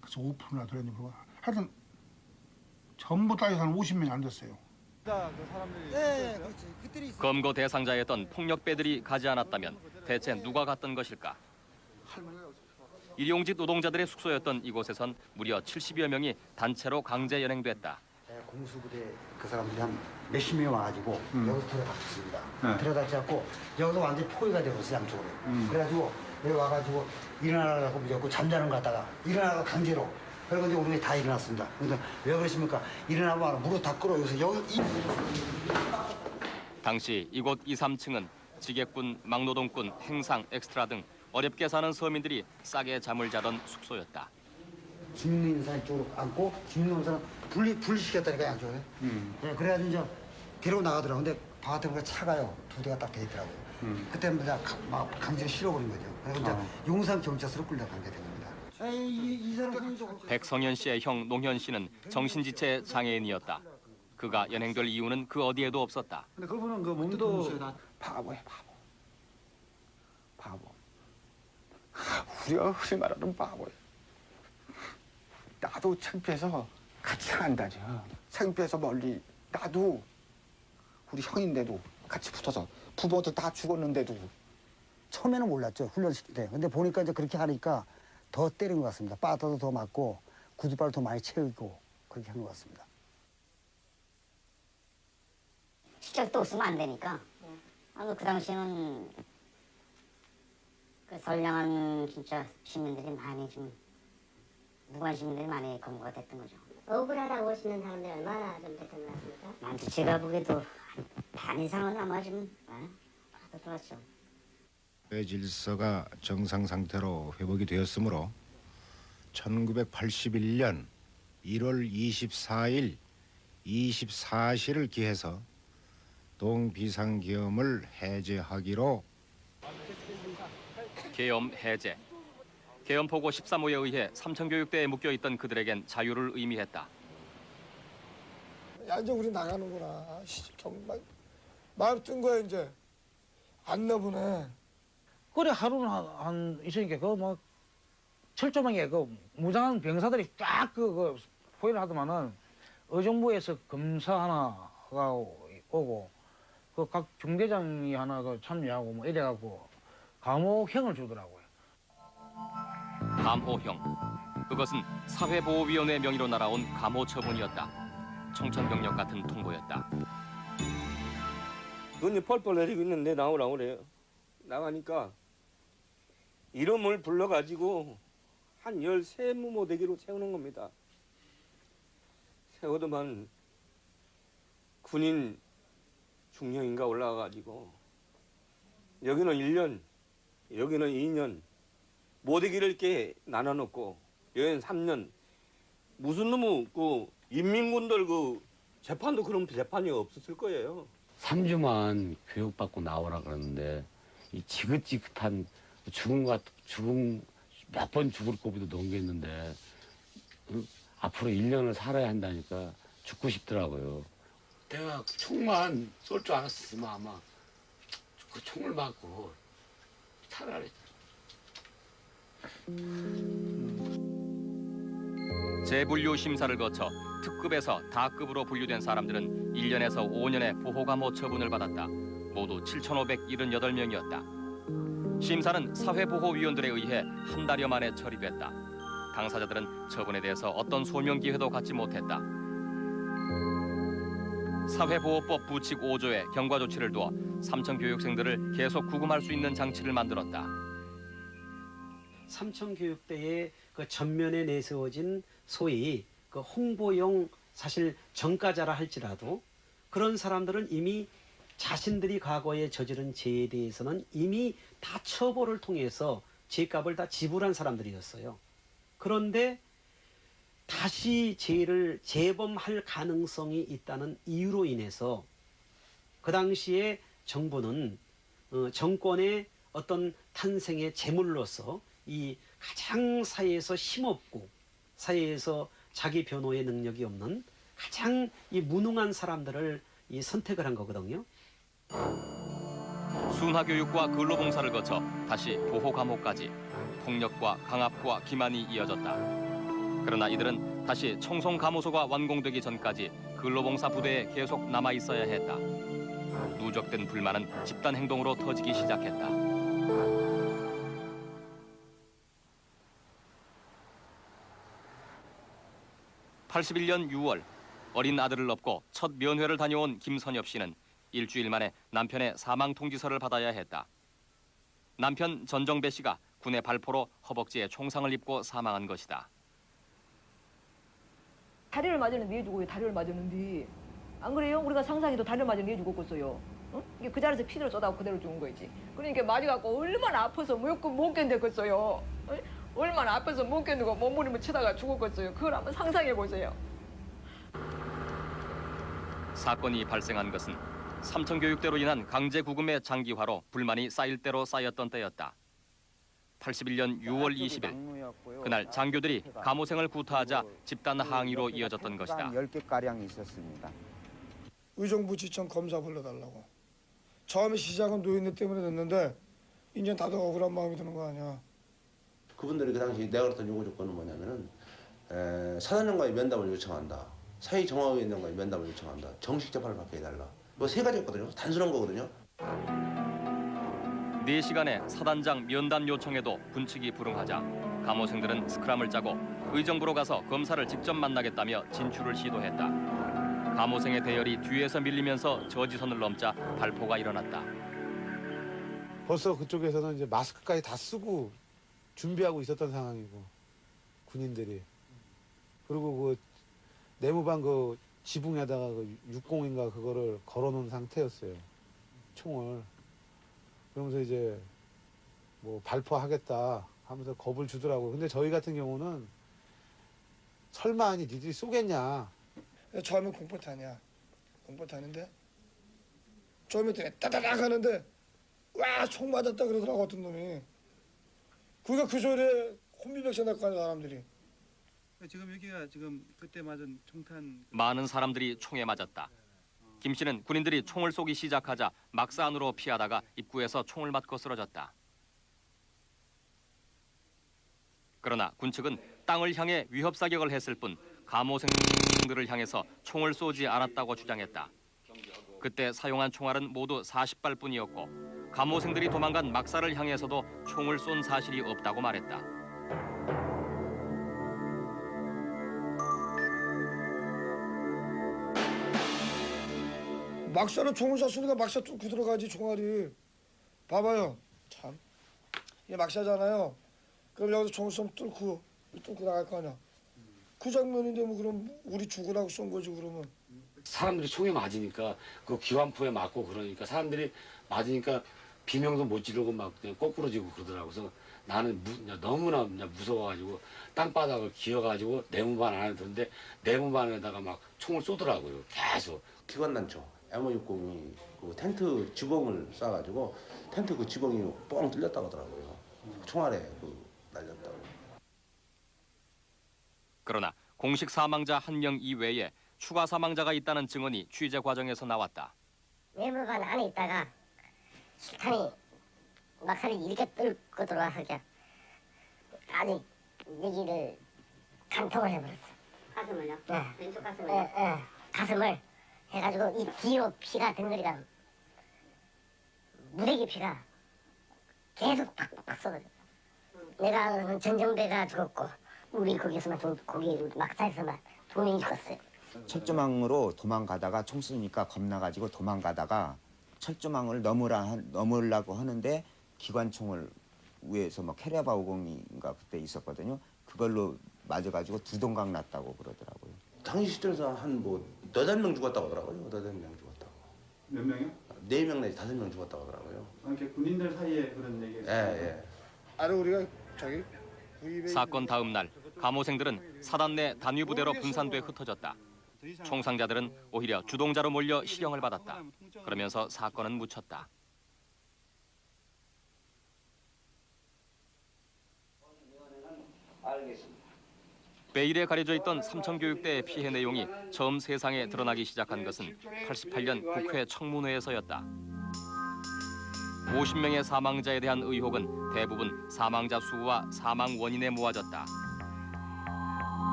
그래서 5%나 되는지 모르고 하여튼 전부 다 해서 한 50명이 안 됐어요. 네, 그렇지. 검거 대상자였던 폭력배들이 가지 않았다면 대체 누가 갔던 것일까? 일용직 노동자들의 숙소였던 이곳에선 무려 70여 명이 단체로 강제 연행됐다. 공수부대 그 사람들이 한 몇십 명이 와가지고 여기서 들어닥쳤습니다. 네. 들어닥쳐갖고 여기서 완전히 포위가 되었어요 양쪽으로. 그래가지고 여기 와가지고 일어나라고 무조건 잠자는 거 갖다가 일어나라고 강제로. 그래서 이제 우리 다 일어났습니다. 그래서 왜 그러십니까? 일어나면 무릎 다 끌어 여기서 여기 당시 이곳 2, 3층은 지객군, 막노동꾼, 행상, 엑스트라 등 어렵게 사는 서민들이 싸게 잠을 자던 숙소였다. 죽는 사람 쪽으로 앉고 죽는 사람 분리시켰다니까 양쪽에. 네, 그래가지고 이제 데리고 나가더라고. 근데 바깥에 보니까 차가요. 2대가 딱 돼 있더라고요. 그때 그냥 막 강제로 실어버린 거죠. 그래서 이제 용산 경찰서로 끌려가게 된 겁니다. 이 사람 백성현 씨의 형 농현 씨는 정신지체 장애인이었다. 그가 연행될 이유는 그 어디에도 없었다. 근데 그분은 그 몸도 바보야 바보. 우리가 흔히 말하는 바보야. 나도 창피해서 같이 간다죠. 창피해서 멀리 나도 우리 형인데도 같이 붙어서 부모들 다 죽었는데도. 처음에는 몰랐죠 훈련시킬 때. 근데 보니까 이제 그렇게 하니까 더 때린 것 같습니다. 빠따도 더 맞고 구두발을 더 많이 채우고 그렇게 한 것 같습니다. 시작도 없으면 안 되니까. 그 당시에는 그 선량한 진짜 시민들이 많이 좀 무관 시민들이 많이 검거가 됐던 거죠. 억울하다고 오시는 사람들이 얼마나 좀 됐던 것 같습니까? 많죠. 제가 보기에도 반 이상은 아마 좀 들어왔죠. 질서가 정상 상태로 회복이 되었으므로 1981년 1월 24일 24시를 기해서 동비상계엄을 해제하기로. 계엄 해제. 계엄포고 13호에 의해 삼천교육대에 묶여있던 그들에겐 자유를 의미했다. 야 이제 우리 나가는구나. 정말 마음 뜬 거야 이제. 안 나보네. 그래 하루는 한 있으니까 그뭐 철조망에 그 무장한 병사들이 쫙 그 포위를 하더만은 의정부에서 검사 하나가 오고 그 각 중대장이 하나 그 참여하고 뭐 이래갖고 감옥형을 주더라고요. 감호형. 그것은 사회보호위원회 명의로 날아온 감호 처분이었다. 청천벽력 같은 통보였다. 눈이 펄펄 내리고 있는데 나오라고 그래요. 나가니까 이름을 불러가지고 한 13무모대기로 세우는 겁니다. 세우더만 군인 중령인가 올라가가지고 여기는 1년, 여기는 2년 모대기를 이렇게 나눠놓고 여기는 3년. 무슨 놈의 그 인민군들 그 재판도 그런 재판이 없었을 거예요. 3주만 교육받고 나오라 그러는데 이 지긋지긋한 죽음 몇 번 죽을 고비도 넘겼는데 앞으로 1년을 살아야 한다니까 죽고 싶더라고요. 내가 총만 쏠 줄 알았으면 아마 그 총을 맞고 차라리. 재분류 심사를 거쳐 특급에서 다급으로 분류된 사람들은 1년에서 5년의 보호감호 처분을 받았다. 모두 7,578명이었다. 심사는 사회보호위원들에 의해 한 달여 만에 처리됐다. 당사자들은 처분에 대해서 어떤 소명 기회도 갖지 못했다. 사회보호법 부칙 5조에 경과 조치를 두어 삼청 교육생들을 계속 구금할 수 있는 장치를 만들었다. 삼청교육대의 그 전면에 내세워진 소위 그 홍보용 사실 전과자라 할지라도 그런 사람들은 이미 자신들이 과거에 저지른 죄에 대해서는 이미 다 처벌을 통해서 죄값을 다 지불한 사람들이었어요. 그런데 다시 죄를 재범할 가능성이 있다는 이유로 인해서 그 당시에 정부는 정권의 어떤 탄생의 제물로서 이 가장 사회에서 힘없고 사회에서 자기 변호의 능력이 없는 가장 이 무능한 사람들을 이 선택을 한 거거든요. 순화교육과 근로봉사를 거쳐 다시 보호감호까지 폭력과 강압과 기만이 이어졌다. 그러나 이들은 다시 청송감호소가 완공되기 전까지 근로봉사 부대에 계속 남아있어야 했다. 누적된 불만은 집단 행동으로 터지기 시작했다. (81년 6월) 어린 아들을 업고 첫 면회를 다녀온 김선엽 씨는 일주일 만에 남편의 사망 통지서를 받아야 했다. 남편 전정배 씨가 군의 발포로 허벅지에 총상을 입고 사망한 것이다. 다리를 맞았는데 왜 죽어요? 다리를 맞았는데. 안 그래요? 우리가 상상해도 다리를 맞았는데 왜 죽었겠어요? 응? 이게 그 자리에서 피를 쏟아고 그대로 죽은 거지. 그러니까 맞아갖고 얼마나 아파서 못 견뎠겠어요. 응? 얼마나 아파서 못 견디고 몸부림을 치다가 죽었겠어요. 그걸 한번 상상해보세요. 사건이 발생한 것은 삼청교육대로 인한 강제구금의 장기화로 불만이 쌓일 대로 쌓였던 때였다. 81년 6월 20일 그날 장교들이 감호생을 구타하자 집단 항의로 이어졌던 것이다. 10개가량 있었습니다. 의정부 지청 검사 불러달라고. 처음에 시작은 노인네 때문에 됐는데 이제 다들 억울한 마음이 드는 거 아니야. 그분들이 그 당시 내가 그랬던 요구 조건은 뭐냐면은 사단장과의 면담을 요청한다. 사회정화위원장과의 면담을 요청한다. 정식 재판을 받게 해달라. 뭐 세 가지였거든요. 단순한 거거든요. 4시간의 사단장 면담 요청에도 군측이 불응하자 감호생들은 스크럼을 짜고 의정부로 가서 검사를 직접 만나겠다며 진출을 시도했다. 감호생의 대열이 뒤에서 밀리면서 저지선을 넘자 발포가 일어났다. 벌써 그쪽에서는 이제 마스크까지 다 쓰고 준비하고 있었던 상황이고 군인들이 그리고 그 내무반 그 지붕에다가 그 60인가 그거를 걸어놓은 상태였어요. 총을. 그러면서 이제 뭐 발포하겠다 하면서 겁을 주더라고요. 근데 저희 같은 경우는 설마 아니 니들이 쏘겠냐. 처음에 공포탄이야. 공포탄인데 처음에 따다닥 하는데 와 총 맞았다 그러더라고 어떤 놈이. 그러니까 그 소리에 혼비백산 날 거 아니야 사람들이. 지금 여기가 지금 그때 맞은 총탄 많은 사람들이 총에 맞았다. 김 씨는 군인들이 총을 쏘기 시작하자 막사 안으로 피하다가 입구에서 총을 맞고 쓰러졌다. 그러나 군 측은 땅을 향해 위협 사격을 했을 뿐 감호생들을 향해서 총을 쏘지 않았다고 주장했다. 그때 사용한 총알은 모두 40발뿐이었고 감호생들이 도망간 막사를 향해서도 총을 쏜 사실이 없다고 말했다. 막사는 총을 쐈으니까 막사 뚫고 들어가지 총알이. 봐봐요. 참. 이게 막사잖아요. 그럼 여기서 총을 쏘면 뚫고 나갈 거 아니야. 그 장면인데 뭐 그럼 우리 죽으라고 쏜 거지 그러면. 사람들이 총에 맞으니까 그 기관포에 맞고 그러니까 사람들이 맞으니까 비명도 못 지르고 막 그냥 거꾸러지고 그러더라고. 그래서 나는 너무나 무서워가지고 땅바닥을 기어가지고 내무반 안에 들었는데 내무반에다가 막 총을 쏘더라고요. 계속. 기관단총 M60이 그 텐트 지붕을 쏴가지고 텐트 그 지붕이 뻥 뚫렸다고 하더라고요. 총알에 날렸다고. 그러나 공식 사망자 1명 이외에 추가 사망자가 있다는 증언이 취재 과정에서 나왔다. 내무반 안에 있다가 술탄이 막사를 이렇게 뚫고 들어와서 그냥 아니 여기를 간통을 해버렸어. 가슴을요? 네. 왼쪽 가슴을요? 네. 가슴을 해가지고 이 뒤로 피가 덩어리가 무대기 피가 계속 팍팍 쏟아져. 내가 전정배가 죽었고 우리 거기서만 거기 막사에서만 2명이 죽었어요. 철조망으로 도망가다가 총 쏘니까 겁나가지고 도망가다가 철조망을 넘으려고 하는데 기관총을 위에서 막 캐리아바 50인가 그때 있었거든요. 그걸로 맞아가지고 두 동강 났다고 그러더라고요. 당시 시점에서 한 8명 죽었다고 하더라고요. 8명 죽었다고. 몇 명이요? 4명 내지 5명 죽었다고 하더라고요. 이렇게 군인들 사이에 그런 얘기. 예. 아니 우리가 저기 사건 다음 날 감호생들은 사단 내 단위 부대로 분산돼 흩어졌다. 총상자들은 오히려 주동자로 몰려 실형을 받았다. 그러면서 사건은 묻혔다. 베일에 가려져 있던 삼천교육대의 피해 내용이 처음 세상에 드러나기 시작한 것은 88년 국회 청문회에서였다. 50명의 사망자에 대한 의혹은 대부분 사망자 수와 사망 원인에 모아졌다.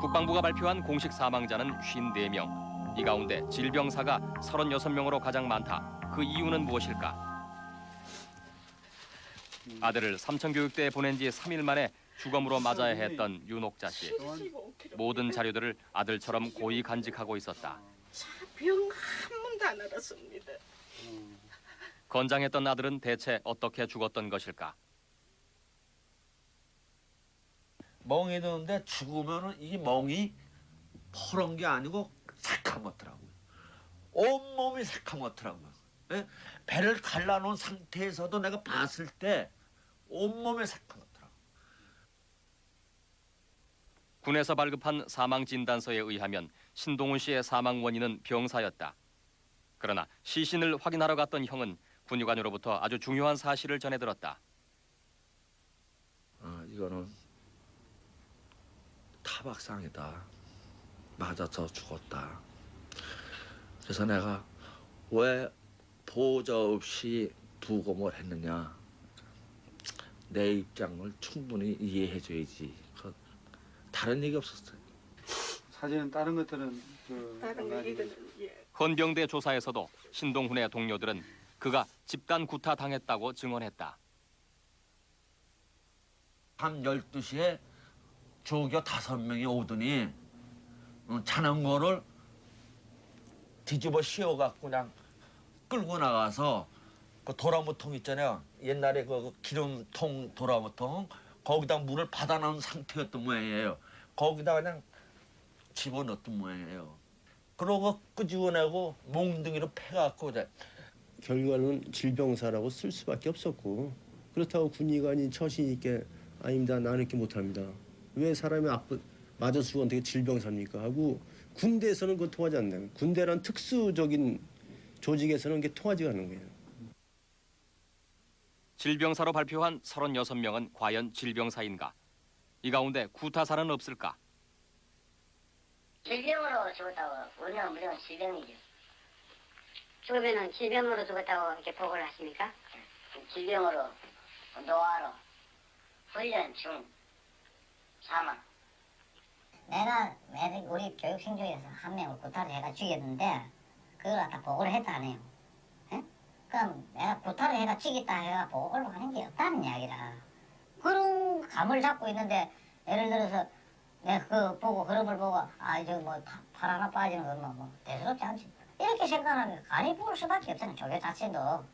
국방부가 발표한 공식 사망자는 54명. 이 가운데 질병사가 36명으로 가장 많다. 그 이유는 무엇일까? 아들을 삼천교육대에 보낸 지 3일 만에 주검으로 맞아야 했던 윤옥자 씨. 모든 자료들을 아들처럼 고이 간직하고 있었다. 병 한 번도 안 알았습니다. 건장했던 아들은 대체 어떻게 죽었던 것일까? 멍이 드는데 죽으면은 이 멍이 퍼런 게 아니고 새카맣더라고요. 온몸이 새카맣더라고요. 예? 배를 갈라놓은 상태에서도 내가 봤을 때 온몸이 새카맣더라고요. 군에서 발급한 사망 진단서에 의하면 신동훈 씨의 사망 원인은 병사였다. 그러나 시신을 확인하러 갔던 형은 군의관으로부터 아주 중요한 사실을 전해들었다. 이거는 타박상이다. 맞아서 죽었다. 그래서 내가 왜 보호자 없이 부검을 했느냐. 내 입장을 충분히 이해해줘야지. 다른 얘기 없었어요. 사진은 다른 것들은 헌병대 조사에서도 신동훈의 동료들은 그가 집단 구타 당했다고 증언했다. 한 12시에 조교 5명이 오더니 자전거를 뒤집어 씌워갖고 그냥 끌고 나가서 그 도라무통 있잖아요. 옛날에 그 기름통 도라무통 거기다 물을 받아놓은 상태였던 모양이에요. 거기다 그냥 집어넣었던 모양이에요. 그러고 끄집어내고 몽둥이로 패갖고 이제 결과는 질병사라고 쓸 수밖에 없었고 그렇다고 군의관이 처신 있게 아닙니다. 나는 이렇게 못합니다. 왜 사람이 맞아 죽으면 되게 질병사입니까? 하고 군대에서는 그거 통하지 않나요? 군대란 특수적인 조직에서는 그게 통하지가 않는 거예요. 질병사로 발표한 36명은 과연 질병사인가? 이 가운데 구타사는 없을까? 질병으로 죽었다고 우리는 무조건 질병이죠. 죽으면은 질병으로 죽었다고 이렇게 보고를 하십니까? 질병으로, 노화로, 훈련 중 사망. 내가 우리 교육생 중에서 한 명을 구타를 해가 죽였는데 그걸 갖다 보고를 했다 하네요. 예? 그럼 내가 구타를 해가 죽였다 해가 보고를 하는 게 없다는 이야기라. 그런 감을 잡고 있는데 예를 들어서 내가 그 보고 그룹을 보고 저 뭐 팔 하나 빠지는 건 뭐 대수롭지 않지. 이렇게 생각하면 간이 부을 수밖에 없잖아요. 조교 자체도.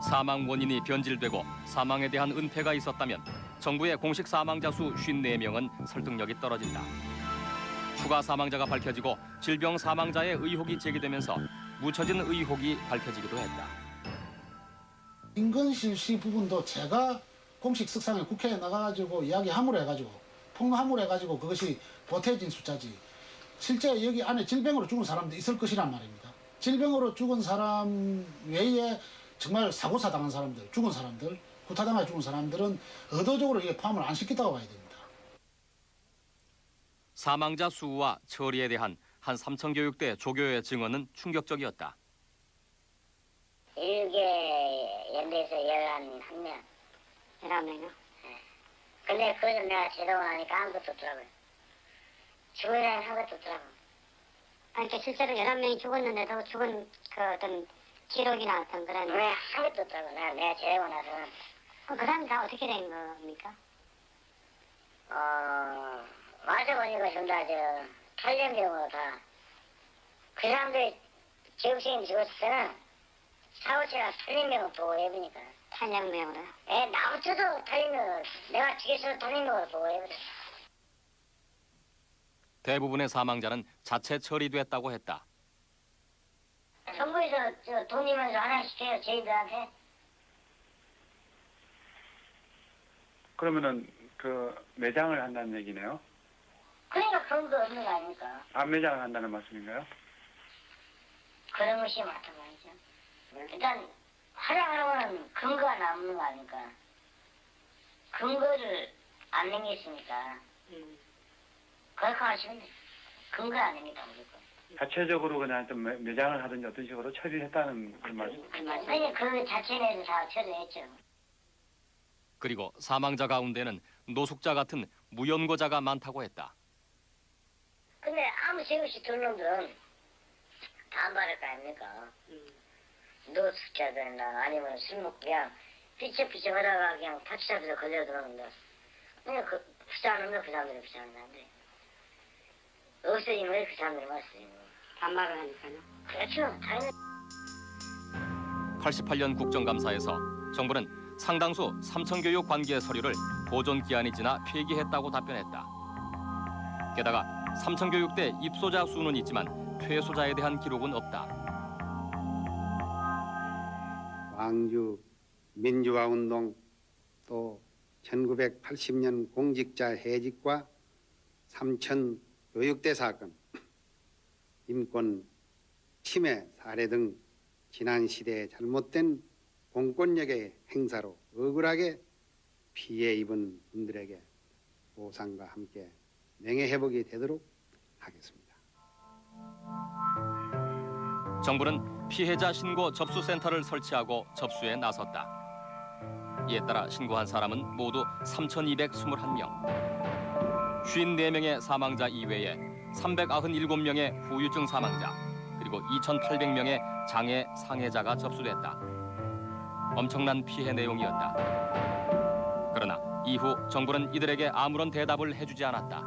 사망 원인이 변질되고 사망에 대한 은폐가 있었다면 정부의 공식 사망자 수 54명은 설득력이 떨어진다. 추가 사망자가 밝혀지고 질병 사망자의 의혹이 제기되면서 묻혀진 의혹이 밝혀지기도 했다. 인근실 씨 부분도 제가 공식 석상에 국회에 나가가지고 이야기 함으로 해가지고 폭로함으로 해가지고 그것이 보태진 숫자지. 실제 여기 안에 질병으로 죽은 사람도 있을 것이란 말입니다. 질병으로 죽은 사람 외에 정말 사고사 당한 사람들, 죽은 사람들, 구타당해 죽은 사람들은 의도적으로 이게 포함을 안 시켰다고 봐야 됩니다. 사망자 수와 처리에 대한 한 삼천교육대 조교의 증언은 충격적이었다. 1개 연대에서 11명. 11명이요? 네. 근데 그걸 내가 제대로 하니까 아무것도 없더라고요. 죽으라는 아무것도 없더라고요. 아니, 실제로 11명이 죽었는데도 죽은 그 어떤 기록이나 어떤 그런. 왜 아무것도 없더라고요. 내가 제대로 나서. 그럼 그 사람이 다 어떻게 된 겁니까? 맞아보니까 전부 다 탈염병으로 다. 그 사람들 교육생이 죽었을 때는 사고체가 탈염병을 보고 해보니까. 탈염병으로요? 예, 나부터도 탈염병으로. 내가 죽였어도 탈염병으로 보고 해보니까. 대부분의 사망자는 자체 처리됐다고 했다. 정부에서 돈이면서 하나 시켜요, 저희들한테. 그러면은 그 매장을 한다는 얘기네요? 그러니까 그런 거 없는 거 아닙니까? 안 매장을 한다는 말씀인가요? 그런 것이 맞단 말이죠. 일단 하려면 근거가 남는 거 아닙니까? 근거를 안 남겼으니까. 그렇게 하시면 근거 안 됩니다, 무조건. 자체적으로 그냥 좀 매장을 하든지 어떤 식으로 처리를 했다는 그 말씀. 아니, 그 자체는 다 처리했죠. 그리고 사망자 가운데는 노숙자 같은 무연고자가 많다고 했다. 근데 아무 죄 없이 들 놈들은 다 안 받을 거 아닙니까? 노숙자들이나 아니면 술 먹고 그냥 삐쩍삐쩍 하다가 그냥 타치잡혀서 걸려 들어오는데 그냥 그 부자는 놈들 그 사람들이 부자는 사람들이 없어지면 왜 그 사람들이 없어지는 거예요? 반말을 하니까요. 그렇죠. 당연히. 88년 국정감사에서 정부는 상당수 삼천교육 관계 서류를 보존 기한이 지나 폐기했다고 답변했다. 게다가 삼천교육대 입소자 수는 있지만 퇴소자에 대한 기록은 없다. 광주 민주화운동 또 1980년 공직자 해직과 삼천 교육대 사건, 인권 침해 사례 등 지난 시대의 잘못된 공권력의 행사로 억울하게 피해 입은 분들에게 보상과 함께 명예회복이 되도록 하겠습니다. 정부는 피해자 신고 접수센터를 설치하고 접수에 나섰다. 이에 따라 신고한 사람은 모두 3,221명. 54명의 사망자 이외에 397명의 후유증 사망자, 그리고 2,800명의 장애 상해자가 접수됐다. 엄청난 피해 내용이었다. 그러나 이후 정부는 이들에게 아무런 대답을 해주지 않았다.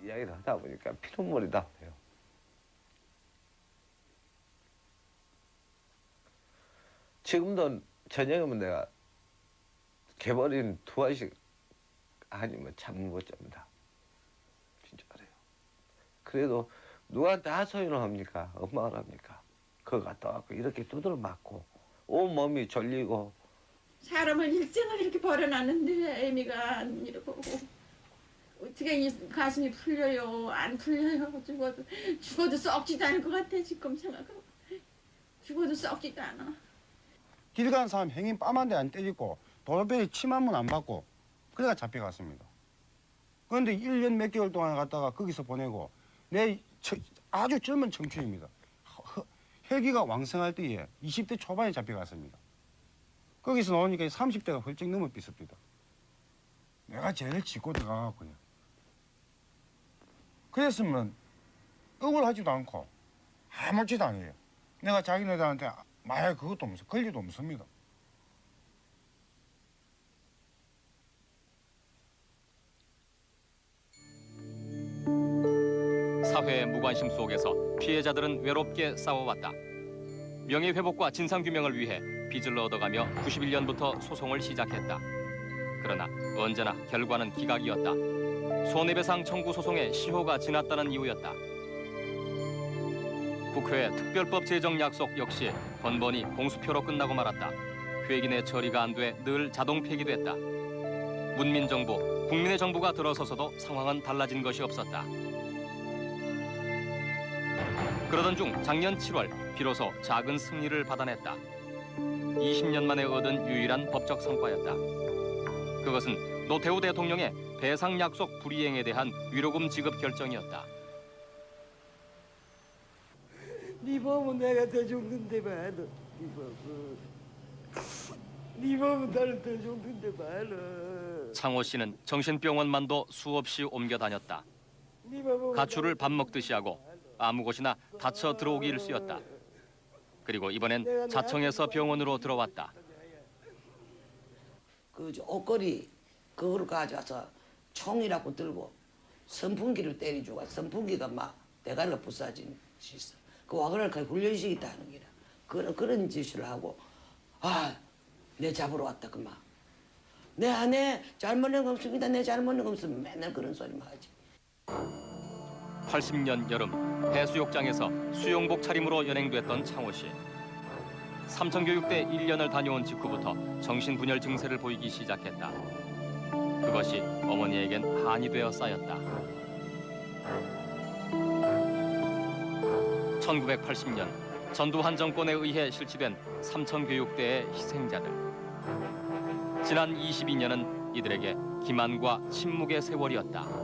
이야기를 하다 보니까 피눈물이 나와요. 지금도 저녁이면 내가 개버린 2알씩 아니면 잠을 못 잡니다. 진짜 그래요. 그래도 누구한테 하소연을 합니까? 엄마를 합니까? 그거 갔다 왔고 이렇게 두드려 맞고 온 몸이 졸리고. 사람을 일생을 이렇게 버려놨는데 애미가 안 이러고 어떻게 이 가슴이 풀려요? 안 풀려요? 죽어도 썩지도 않을 것 같아 지금 생각하면. 죽어도 썩지도 않아. 길 가는 사람 행인 뺨한대 안 때리고 도로변에 침 한 번 안 받고 그래가 잡혀갔습니다. 그런데 1년 몇 개월 동안 갔다가 거기서 보내고 아주 젊은 청춘입니다. 혈기가 왕성할 때에 20대 초반에 잡혀갔습니다. 거기서 나오니까 30대가 훌쩍 넘어 비슷비다. 내가 제일 짚고 들어가갖고요. 그랬으면 억울하지도 않고 아무렇지도 않아요. 내가 자기네들한테 마약 그것도 없어, 권리도 없습니다. 사회의 무관심 속에서 피해자들은 외롭게 싸워왔다. 명예회복과 진상규명을 위해 빚을 얻어가며 91년부터 소송을 시작했다. 그러나 언제나 결과는 기각이었다. 손해배상 청구 소송의 시효가 지났다는 이유였다. 국회의 특별법 제정 약속 역시 번번이 공수표로 끝나고 말았다. 회기내 처리가 안 돼 늘 자동 폐기됐다. 문민정부, 국민의 정부가 들어서서도 상황은 달라진 것이 없었다. 그러던 중 작년 7월 비로소 작은 승리를 받아냈다. 20년 만에 얻은 유일한 법적 성과였다. 그것은 노태우 대통령의 배상 약속 불이행에 대한 위로금 지급 결정이었다. 네 몸은 내가 더 죽는데 말어. 네 몸은 나를 더 죽는데 말어. 창호 씨는 정신병원만도 수없이 옮겨 다녔다. 가출을 밥 먹듯이 하고 아무 곳이나 다쳐 들어오기 일쑤였다. 그리고 이번엔 자청해서 병원으로 들어왔다. 그 옷걸이 그걸 가져와서 총이라고 들고 선풍기를 때려주고 선풍기가 막 대가리가 부서진 짓이 있어. 그 와그를 거의 훈련식이 다 하는 기라. 그런 짓을 하고 내 잡으러 왔다 그만. 내 안에 잘못된 거 없습니다. 내 잘못된 거 없으면 맨날 그런 소리만 하지. 80년 여름 해수욕장에서 수영복 차림으로 연행됐던 창호 씨. 삼청교육대 1년을 다녀온 직후부터 정신분열 증세를 보이기 시작했다. 그것이 어머니에겐 한이 되어 쌓였다. 1980년 전두환 정권에 의해 실시된 삼청교육대의 희생자들. 지난 22년은 이들에게 기만과 침묵의 세월이었다.